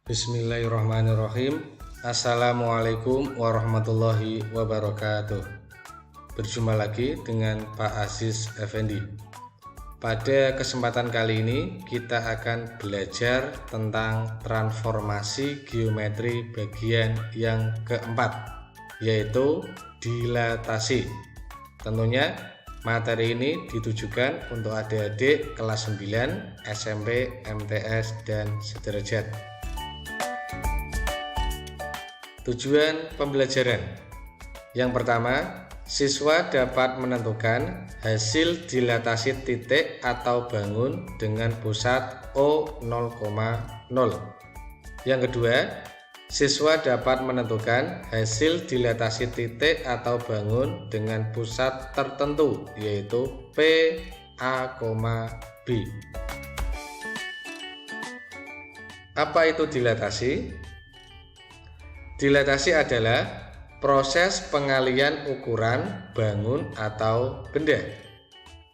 Bismillahirrahmanirrahim. Assalamualaikum warahmatullahi wabarakatuh. Berjumpa lagi dengan Pak Aziz Effendi. Pada kesempatan kali ini kita akan belajar tentang transformasi geometri bagian yang keempat, yaitu dilatasi. Tentunya materi ini ditujukan untuk adik-adik kelas 9 SMP, MTS, dan sederajat. Tujuan pembelajaran. Yang pertama, siswa dapat menentukan hasil dilatasi titik atau bangun dengan pusat O0,0. Yang kedua, siswa dapat menentukan hasil dilatasi titik atau bangun dengan pusat tertentu, yaitu P, A, B. Apa itu dilatasi? Dilatasi adalah proses pengalian ukuran bangun atau benda.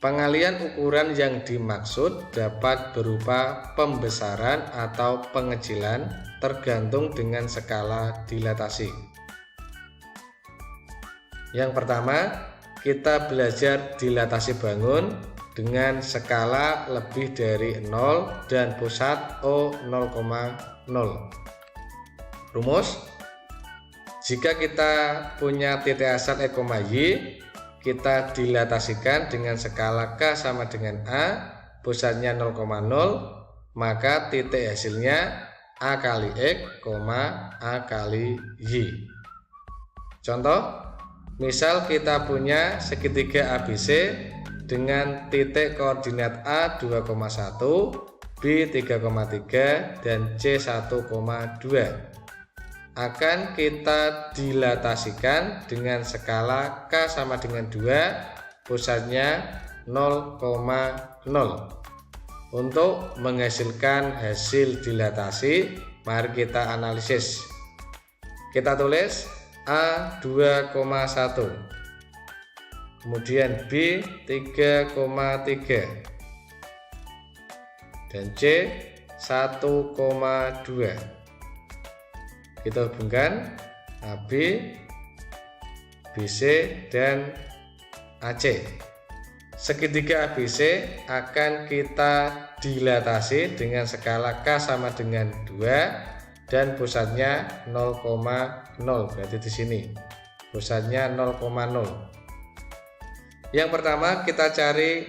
Pengalian ukuran yang dimaksud dapat berupa pembesaran atau pengecilan tergantung dengan skala dilatasi. Yang pertama, kita belajar dilatasi bangun dengan skala lebih dari 0 dan pusat O0,0. Rumus: jika kita punya titik asal E, Y, kita dilatasikan dengan skala K sama dengan A, pusatnya 0,0, maka titik hasilnya A kali X, A kali Y. Contoh, misal kita punya segitiga ABC dengan titik koordinat A 2,1, B 3,3, dan C 1,2. Akan kita dilatasikan dengan skala K sama dengan 2, pusatnya 0,0. Untuk menghasilkan hasil dilatasi, mari kita analisis. Kita tulis A 2,1, kemudian B 3,3, dan C 1,2. Kita hubungkan AB, BC, dan AC. Segitiga ABC akan kita dilatasi dengan skala K sama dengan 2 dan pusatnya 0,0. Berarti di sini pusatnya 0,0. Yang pertama kita cari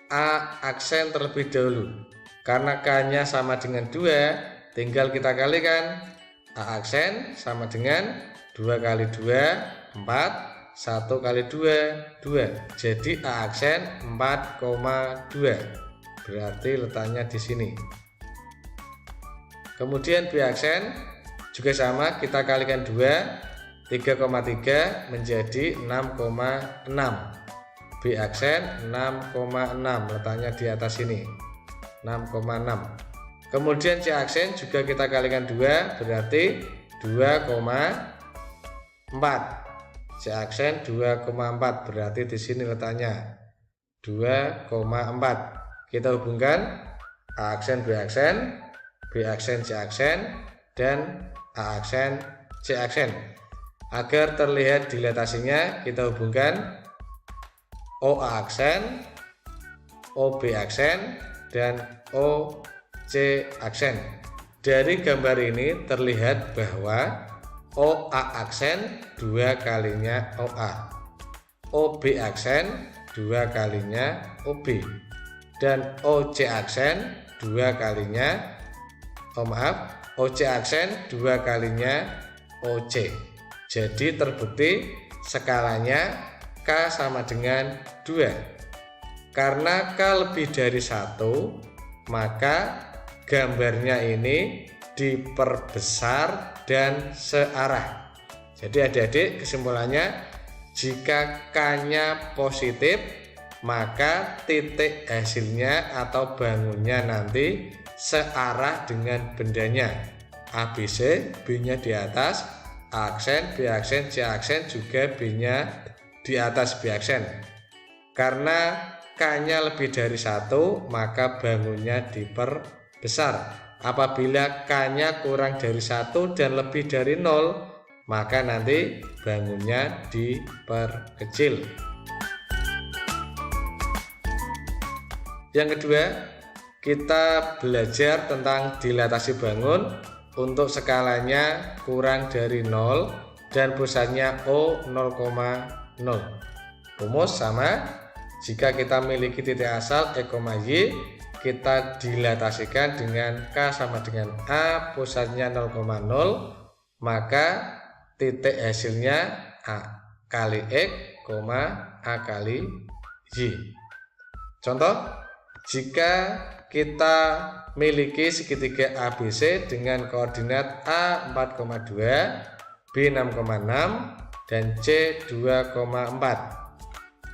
A aksen terlebih dahulu. Karena K-nya sama dengan 2, tinggal kita kalikan. A aksen sama dengan 2 kali 2, 4, 1 kali 2, 2. Jadi A aksen 4,2. Berarti letaknya di sini. Kemudian B aksen juga sama, kita kalikan 2, 3,3 menjadi 6,6. B aksen 6,6, letaknya di atas sini. 6,6. Kemudian C aksen juga kita kalikan 2, berarti 2,4. C aksen 2,4, berarti di sini letaknya 2,4. Kita hubungkan A aksen B aksen, B aksen C aksen, dan A aksen C aksen. Agar terlihat dilatasinya, kita hubungkan OA aksen, OB aksen, dan OC aksen. Dari gambar ini terlihat bahwa OA aksen 2 kalinya OA, OB aksen 2 kalinya OB, dan OC aksen 2 kalinya OC aksen 2 kalinya OC. Jadi terbukti skalanya K sama dengan 2. Karena K lebih dari 1, maka gambarnya ini diperbesar dan searah. Jadi adik-adik, kesimpulannya, jika K-nya positif, maka titik hasilnya atau bangunnya nanti searah dengan bendanya. ABC, B-nya di atas, A aksen, B aksen, C aksen, juga B-nya di atas B aksen. Karena K-nya lebih dari 1, maka bangunnya diperbesar. Apabila K-nya kurang dari 1 dan lebih dari 0, maka nanti bangunnya diperkecil. Yang kedua, kita belajar tentang dilatasi bangun untuk skalanya kurang dari 0 dan pusatnya O 0,0. Rumus sama, jika kita miliki titik asal E, Y, kita dilatasikan dengan K sama dengan A, pusatnya 0,0, maka titik hasilnya A kali X, A kali Y. Contoh, jika kita miliki segitiga ABC dengan koordinat A 4,2, B 6,6, dan C 2,4,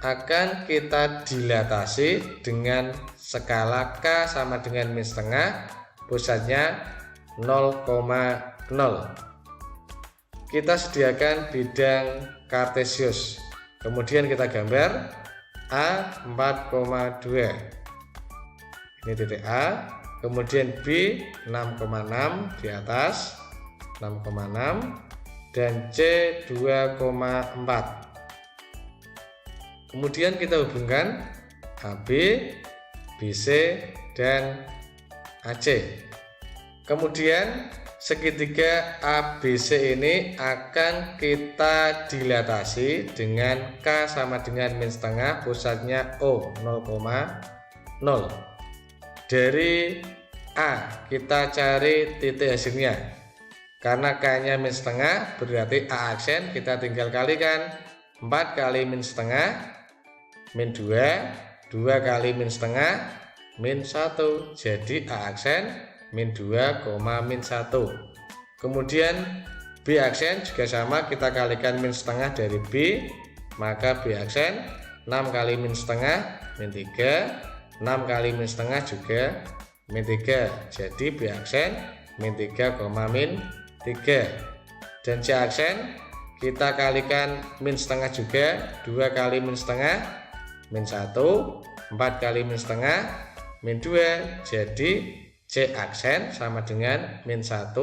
akan kita dilatasi dengan skala K sama dengan min setengah, pusatnya 0,0. Kita sediakan bidang kartesius, kemudian kita gambar A 4,2, ini titik A, kemudian B 6,6 di atas 6,6, dan C 2,4. Kemudian kita hubungkan AB, BC, dan AC. Kemudian segitiga ABC ini akan kita dilatasi dengan K sama dengan min setengah, pusatnya O 0,0. Dari A kita cari titik hasilnya. Karena K-nya min setengah, berarti A aksen kita tinggal kalikan 4 kali min setengah, min 2, 2 kali min setengah, min 1. Jadi A aksen min 2, min 1. Kemudian B aksen juga sama, kita kalikan min setengah dari B, maka B aksen 6 kali min setengah, min 3, 6 kali min setengah juga min 3. Jadi B aksen min 3, min 3. Dan C aksen kita kalikan min setengah juga, 2 kali min setengah, min 1, 4 kali min setengah, min 2. Jadi C aksen sama dengan min 1,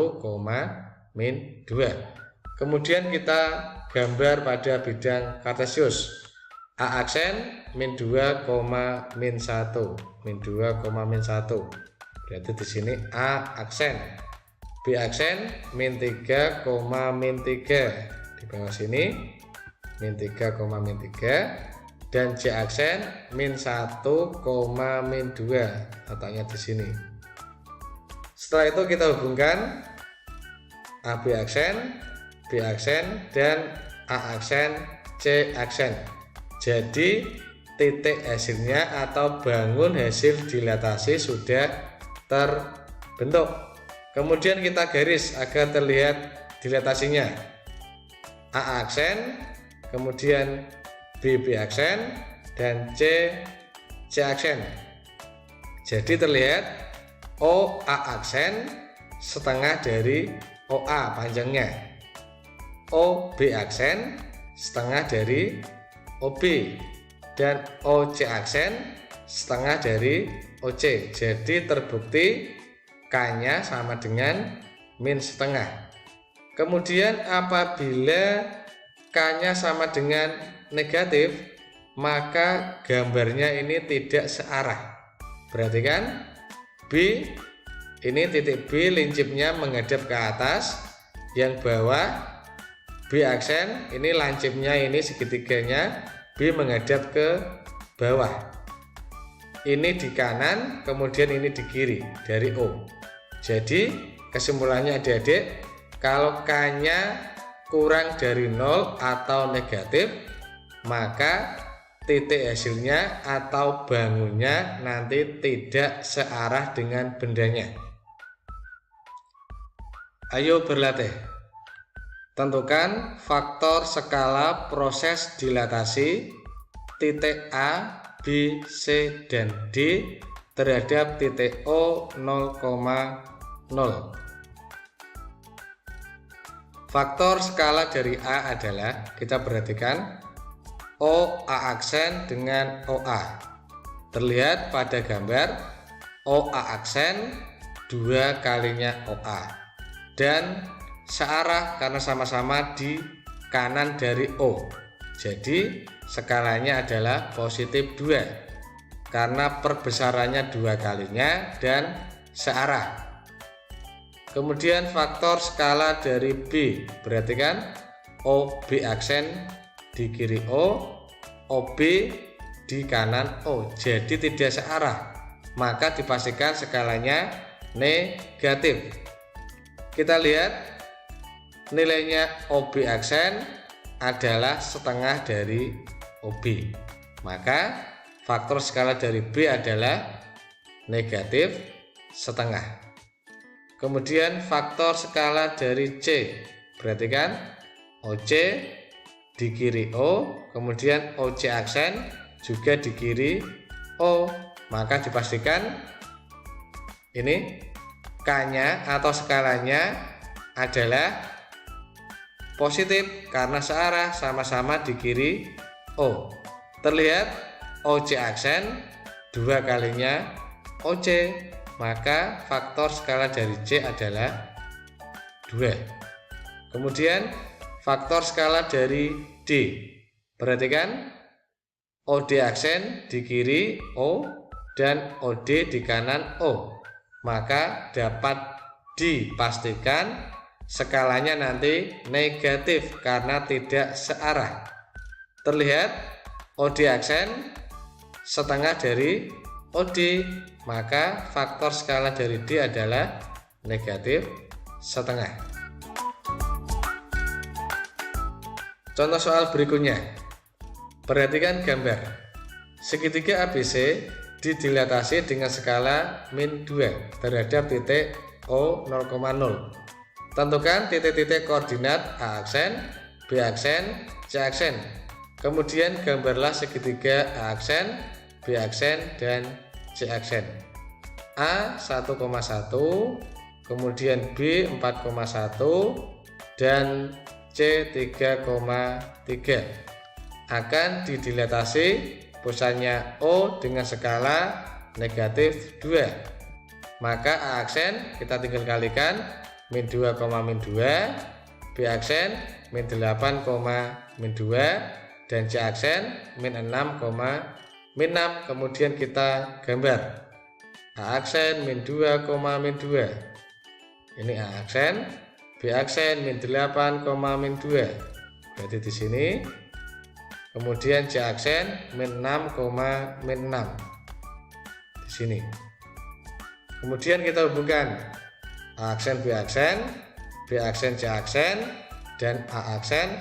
min 2. Kemudian kita gambar pada bidang kartesius. A aksen min 2, min 1, min 2, min 1. Berarti di sini A aksen. B aksen min 3, min 3. Di bawah sini min 3, min 3. Dan C aksen min 1, min 2, letaknya di sini. Setelah itu kita hubungkan AB aksen, B aksen, dan A aksen, C aksen. Jadi titik hasilnya atau bangun hasil dilatasi sudah terbentuk. Kemudian kita garis agar terlihat dilatasinya. A aksen, kemudian B aksen, dan C aksen. Jadi terlihat OA aksen setengah dari OA panjangnya, OB aksen setengah dari OB, dan OC aksen setengah dari OC. Jadi terbukti K-nya sama dengan min setengah. Kemudian apabila K-nya sama dengan negatif, maka gambarnya ini tidak searah. Perhatikan B, ini titik B, lincipnya menghadap ke atas, yang bawah B aksen, ini lancipnya ini segitiganya B menghadap ke bawah. Ini di kanan, kemudian ini di kiri dari O. Jadi kesimpulannya adik-adik, kalau K-nya kurang dari 0 atau negatif, maka titik hasilnya atau bangunnya nanti tidak searah dengan bendanya. Ayo berlatih. Tentukan faktor skala proses dilatasi titik A, B, C, dan D terhadap titik O 0,0. Faktor skala dari A adalah, kita perhatikan, OA aksen dengan OA. Terlihat pada gambar OA aksen 2 kalinya OA, dan searah karena sama-sama di kanan dari O. Jadi skalanya adalah positif 2 karena perbesarannya 2 kalinya dan searah. Kemudian faktor skala dari B, berarti kan OB aksen di kiri O, OB di kanan O, jadi tidak searah, maka dipastikan skalanya negatif. Kita lihat nilainya OB aksen adalah setengah dari OB, maka faktor skala dari B adalah negatif setengah. Kemudian faktor skala dari C, berarti kan OC di kiri O, kemudian OC aksen juga di kiri O, maka dipastikan ini K-nya atau skalanya adalah positif karena searah sama-sama di kiri O. Terlihat OC aksen 2 kalinya OC, maka faktor skala dari C adalah 2. Kemudian faktor skala dari D, perhatikan OD aksen di kiri O dan OD di kanan O, maka dapat dipastikan skalanya nanti negatif karena tidak searah. Terlihat OD aksen setengah dari OD, maka faktor skala dari D adalah negatif setengah. Contoh soal berikutnya, perhatikan gambar. Segitiga ABC didilatasi dengan skala min 2 terhadap titik O 0,0. Tentukan titik-titik koordinat A aksen, B aksen, C aksen. Kemudian gambarlah segitiga A aksen, B aksen, dan C aksen. A 1,1, kemudian B 4,1, dan C 3,3 akan didilatasi pusatnya O dengan skala negatif 2. Maka A aksen kita tinggal kalikan min 2, min 2, B aksen min 8, min 2, dan C aksen min 6, min 6. Kemudian kita gambar A aksen min 2, min 2. Ini A aksen, B aksen min 8, min 2. Berarti di sini. Kemudian C aksen min 6, min 6 di sini. Kemudian kita hubungkan A aksen, B aksen, B aksen, C aksen, dan A aksen,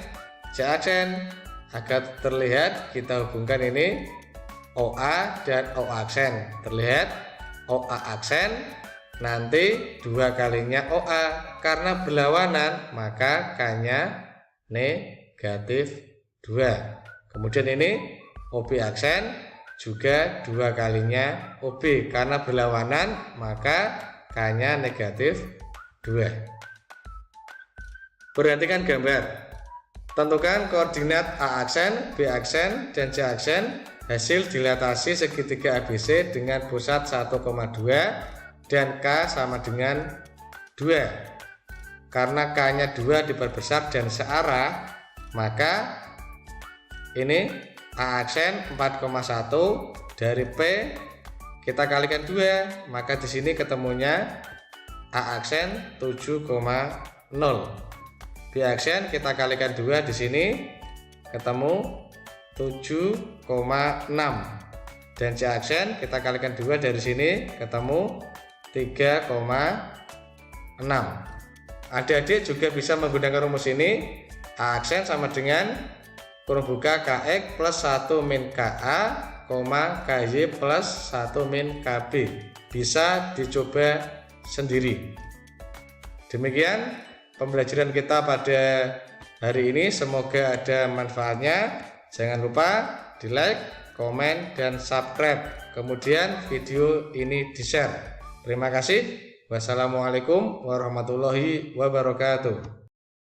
C aksen. Agar terlihat kita hubungkan ini OA dan O aksen. Terlihat OA aksen nanti 2 kalinya OA, karena berlawanan maka K-nya negatif 2. Kemudian ini OB aksen juga 2 kalinya OB, karena berlawanan maka K-nya negatif 2. Perhatikan gambar. Tentukan koordinat A aksen, B aksen, dan C aksen hasil dilatasi segitiga ABC dengan pusat 1,2 dan K sama dengan 2. Karena K-nya 2 diperbesar dan searah, maka ini A aksen 4,1 dari P kita kalikan 2, maka di sini ketemunya A aksen 7,0. B aksen kita kalikan 2, di sini ketemu 7,6, dan C aksen kita kalikan 2 dari sini ketemu 3,6. Adik-adik juga bisa menggunakan rumus ini. A aksen sama dengan kurung buka KX plus 1 min KA, KY plus 1 min KB. Bisa dicoba sendiri. Demikian pembelajaran kita pada hari ini, semoga ada manfaatnya. Jangan lupa di like, komen, dan subscribe. Kemudian video ini di share. Terima kasih. Wassalamualaikum warahmatullahi wabarakatuh.